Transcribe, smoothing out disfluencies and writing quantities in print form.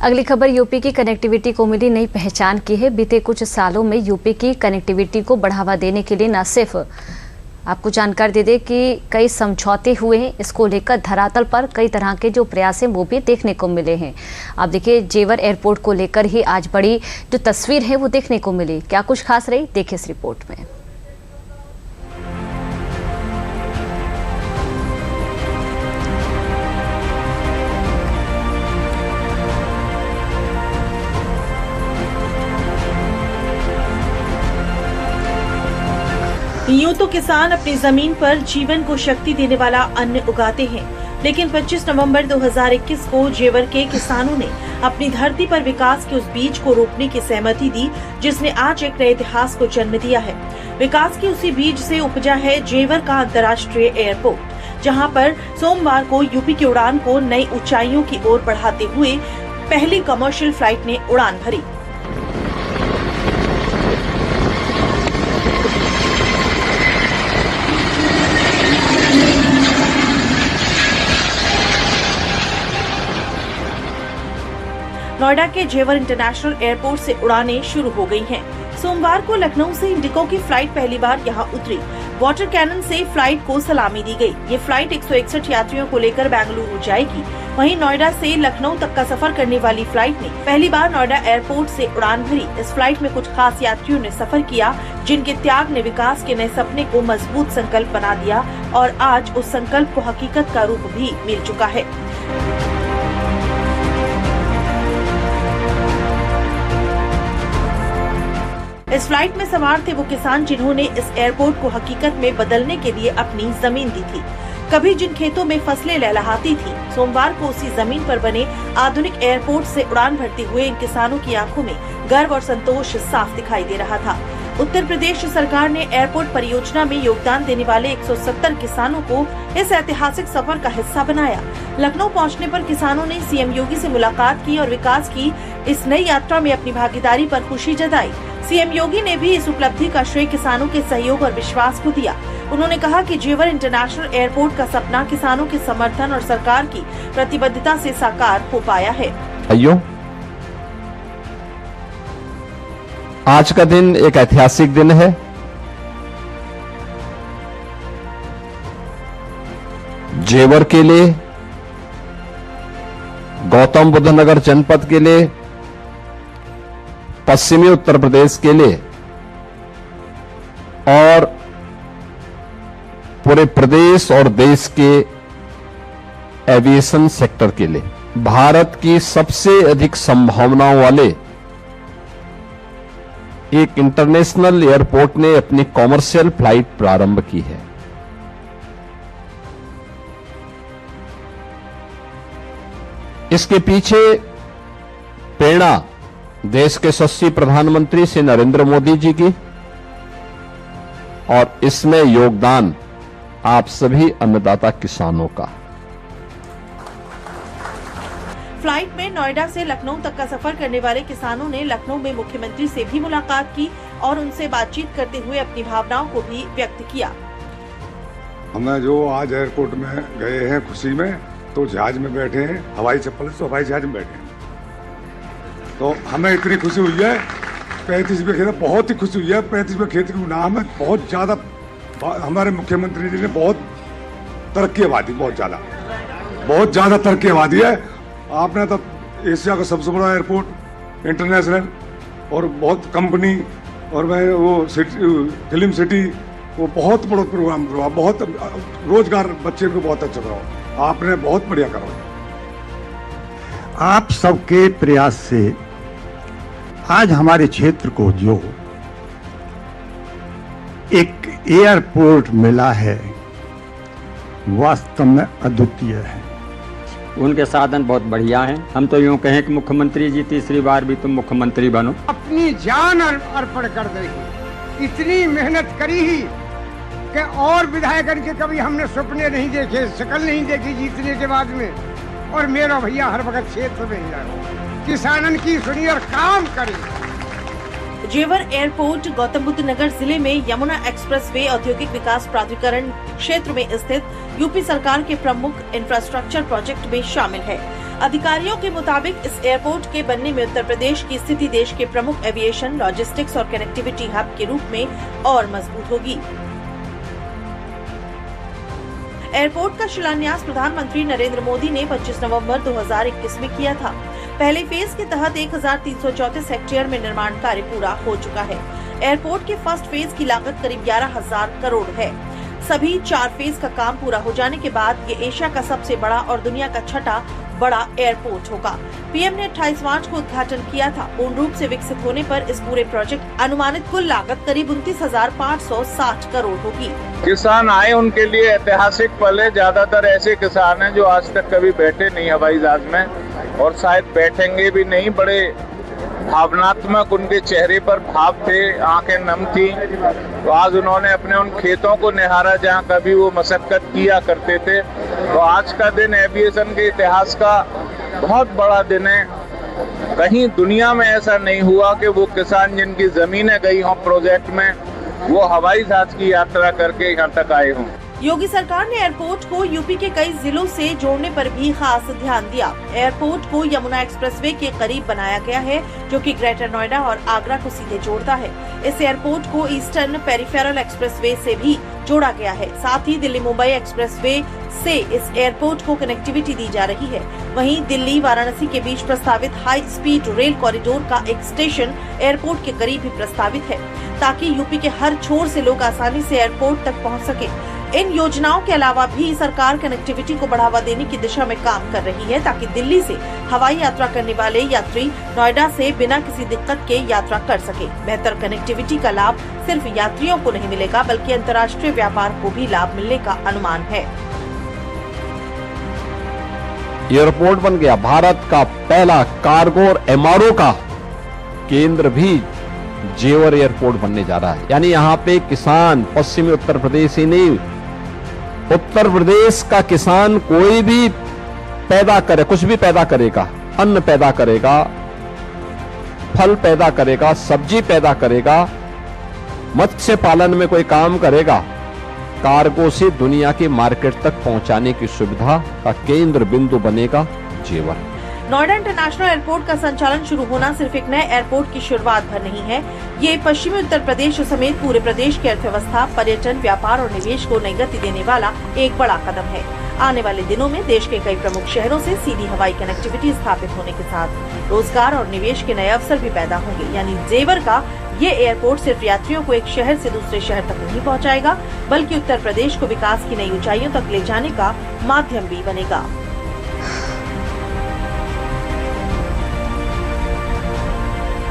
अगली खबर यूपी की कनेक्टिविटी को मिली नई पहचान की है। बीते कुछ सालों में यूपी की कनेक्टिविटी को बढ़ावा देने के लिए न सिर्फ आपको जानकारी दे दें कि कई समझौते हुए हैं, इसको लेकर धरातल पर कई तरह के जो प्रयास हैं वो भी देखने को मिले हैं। आप देखिए, जेवर एयरपोर्ट को लेकर ही आज बड़ी जो तस्वीर है वो देखने को मिली। क्या कुछ खास रही, देखिए इस रिपोर्ट में। यूं तो किसान अपनी जमीन पर जीवन को शक्ति देने वाला अन्न उगाते हैं, लेकिन 25 नवंबर 2021 को जेवर के किसानों ने अपनी धरती पर विकास के उस बीज को रोपने की सहमति दी, जिसने आज एक नए इतिहास को जन्म दिया है। विकास के उसी बीज से उपजा है जेवर का अंतर्राष्ट्रीय एयरपोर्ट, जहां पर सोमवार को यूपी की उड़ान को नई ऊंचाइयों की ओर बढ़ाते हुए पहली कमर्शियल फ्लाइट ने उड़ान भरी। नोएडा के जेवर इंटरनेशनल एयरपोर्ट से उड़ानें शुरू हो गई हैं। सोमवार को लखनऊ से इंडिगो की फ्लाइट पहली बार यहां उतरी। वाटर कैनन से फ्लाइट को सलामी दी गई। ये फ्लाइट 161 यात्रियों को लेकर बेंगलुरु जाएगी। वहीं नोएडा से लखनऊ तक का सफर करने वाली फ्लाइट ने पहली बार नोएडा एयरपोर्ट से उड़ान भरी। इस फ्लाइट में कुछ खास यात्रियों ने सफर किया, जिनके त्याग ने विकास के नए सपने को मजबूत संकल्प बना दिया और आज उस संकल्प को हकीकत का रूप भी मिल चुका है। इस फ्लाइट में सवार थे वो किसान जिन्होंने इस एयरपोर्ट को हकीकत में बदलने के लिए अपनी जमीन दी थी। कभी जिन खेतों में फसलें लहलहाती थी, सोमवार को उसी जमीन पर बने आधुनिक एयरपोर्ट से उड़ान भरते हुए इन किसानों की आंखों में गर्व और संतोष साफ दिखाई दे रहा था। उत्तर प्रदेश सरकार ने एयरपोर्ट परियोजना में योगदान देने वाले 170 किसानों को इस ऐतिहासिक सफर का हिस्सा बनाया। लखनऊ पहुंचने पर किसानों ने सीएम योगी से मुलाकात की और विकास की इस नई यात्रा में अपनी भागीदारी पर खुशी जताई। सीएम योगी ने भी इस उपलब्धि का श्रेय किसानों के सहयोग और विश्वास को दिया। उन्होंने कहा कि जेवर इंटरनेशनल एयरपोर्ट का सपना किसानों के समर्थन और सरकार की प्रतिबद्धता से साकार हो पाया है। आज का दिन एक ऐतिहासिक दिन है। जेवर के लिए, गौतम बुद्ध नगर जनपद के लिए, पश्चिमी उत्तर प्रदेश के लिए और पूरे प्रदेश और देश के एविएशन सेक्टर के लिए भारत की सबसे अधिक संभावनाओं वाले एक इंटरनेशनल एयरपोर्ट ने अपनी कॉमर्शियल फ्लाइट प्रारंभ की है। इसके पीछे प्रेरणा देश के यशस्वी प्रधानमंत्री श्री नरेंद्र मोदी जी की और इसमें योगदान आप सभी अन्नदाता किसानों का। फ्लाइट में नोएडा से लखनऊ तक का सफर करने वाले किसानों ने लखनऊ में मुख्यमंत्री से भी मुलाकात की और उनसे बातचीत करते हुए अपनी भावनाओं को भी व्यक्त किया। हमें जो आज एयरपोर्ट में गए हैं खुशी में, तो जहाज में बैठे हैं, हवाई चप्पल से हवाई जहाज में बैठे हैं, तो हमें इतनी खुशी हुई है। 35वें खेत, बहुत ही खुशी हुई है। 35वें खेत की नाम है, बहुत ज्यादा हमारे मुख्यमंत्री जी ने बहुत तरक्की आबादी, बहुत ज्यादा तरक्की आबादी है। आपने तो एशिया का सबसे बड़ा एयरपोर्ट इंटरनेशनल और बहुत कंपनी और मैं वो फिल्म सिटी, वो बहुत बड़ा प्रोग्राम करवा, बहुत रोजगार बच्चे को बहुत अच्छा करवाओ। आपने बहुत बढ़िया करवाया। आप सबके प्रयास से आज हमारे क्षेत्र को जो एक एयरपोर्ट मिला है, वास्तव में अद्वितीय है। उनके साधन बहुत बढ़िया हैं। हम तो यूं कहें कि मुख्यमंत्री जी तीसरी बार भी तुम मुख्यमंत्री बनो। अपनी जान अर्पण कर देगी। इतनी मेहनत करी ही कि और विधायक के कभी हमने सपने नहीं देखे, शक्ल नहीं देखी जीतने के बाद में। और मेरा भैया हर वक्त क्षेत्र में ही रहो, किसानन की सुनी और काम करे। जेवर एयरपोर्ट गौतम बुद्ध नगर जिले में यमुना एक्सप्रेसवे औद्योगिक विकास प्राधिकरण क्षेत्र में स्थित यूपी सरकार के प्रमुख इंफ्रास्ट्रक्चर प्रोजेक्ट में शामिल है। अधिकारियों के मुताबिक इस एयरपोर्ट के बनने में उत्तर प्रदेश की स्थिति देश के प्रमुख एविएशन, लॉजिस्टिक्स और कनेक्टिविटी हब के रूप में और मजबूत होगी। एयरपोर्ट का शिलान्यास प्रधानमंत्री नरेंद्र मोदी ने 25 नवंबर 2021 में किया था। पहले फेज के तहत 1334 हेक्टेयर में निर्माण कार्य पूरा हो चुका है। एयरपोर्ट के फर्स्ट फेज की लागत करीब 11,000 करोड़ है। सभी 4 फेज का काम पूरा हो जाने के बाद ये एशिया का सबसे बड़ा और दुनिया का छठा बड़ा एयरपोर्ट होगा। पीएम ने 28 मार्च को उद्घाटन किया था। पूर्ण रूप से विकसित होने पर इस पूरे प्रोजेक्ट अनुमानित कुल लागत करीब 29,560 करोड़ होगी। किसान आए उनके लिए ऐतिहासिक पल है। ज्यादातर ऐसे किसान हैं जो आज तक कभी बैठे नहीं हवाई जहाज में और शायद बैठेंगे भी नहीं। बड़े भावनात्मक उनके चेहरे पर भाव थे, आंखें नम थी। तो आज उन्होंने अपने उन खेतों को निहारा जहां कभी वो मशक्कत किया करते थे। तो आज का दिन एविएशन के इतिहास का बहुत बड़ा दिन है। कहीं दुनिया में ऐसा नहीं हुआ कि वो किसान जिनकी जमीनें गई हों प्रोजेक्ट में, वो हवाई जहाज की यात्रा करके यहाँ तक आए हों। योगी सरकार ने एयरपोर्ट को यूपी के कई जिलों से जोड़ने पर भी खास ध्यान दिया। एयरपोर्ट को यमुना एक्सप्रेसवे के करीब बनाया गया है, जो कि ग्रेटर नोएडा और आगरा को सीधे जोड़ता है। इस एयरपोर्ट को ईस्टर्न पेरिफेरल एक्सप्रेसवे से भी जोड़ा गया है। साथ ही दिल्ली मुंबई एक्सप्रेसवे से इस एयरपोर्ट को कनेक्टिविटी दी जा रही है। वहीं दिल्ली वाराणसी के बीच प्रस्तावित हाई स्पीड रेल कॉरिडोर का एक स्टेशन एयरपोर्ट के करीब ही प्रस्तावित है, ताकि यूपी के हर छोर से लोग आसानी से एयरपोर्ट तक पहुंच सके। इन योजनाओं के अलावा भी सरकार कनेक्टिविटी को बढ़ावा देने की दिशा में काम कर रही है, ताकि दिल्ली से हवाई यात्रा करने वाले यात्री नोएडा से बिना किसी दिक्कत के यात्रा कर सके। बेहतर कनेक्टिविटी का लाभ सिर्फ यात्रियों को नहीं मिलेगा, बल्कि अंतर्राष्ट्रीय व्यापार को भी लाभ मिलने का अनुमान है। एयरपोर्ट बन गया। भारत का पहला कार्गो और एमआरओ का केंद्र भी जेवर एयरपोर्ट बनने जा रहा है। यानी यहाँ पे किसान पश्चिमी उत्तर प्रदेश ही नहीं, उत्तर प्रदेश का किसान कोई भी पैदा करे, कुछ भी पैदा करेगा, अन्न पैदा करेगा, फल पैदा करेगा, सब्जी पैदा करेगा, मत्स्य पालन में कोई काम करेगा, कार्गो से दुनिया की मार्केट तक पहुंचाने की सुविधा का केंद्र बिंदु बनेगा जेवर। नोएडा इंटरनेशनल एयरपोर्ट का संचालन शुरू होना सिर्फ एक नए एयरपोर्ट की शुरुआत भर नहीं है। ये पश्चिमी उत्तर प्रदेश समेत पूरे प्रदेश की अर्थव्यवस्था, पर्यटन, व्यापार और निवेश को नई गति देने वाला एक बड़ा कदम है। आने वाले दिनों में देश के कई प्रमुख शहरों से सीधी हवाई कनेक्टिविटी स्थापित होने के साथ रोजगार और निवेश के नए अवसर भी पैदा होंगे। यानी जेवर का ये एयरपोर्ट सिर्फ यात्रियों को एक शहर से दूसरे शहर तक नहीं पहुंचाएगा, बल्कि उत्तर प्रदेश को विकास की नई ऊंचाइयों तक ले जाने का माध्यम भी बनेगा।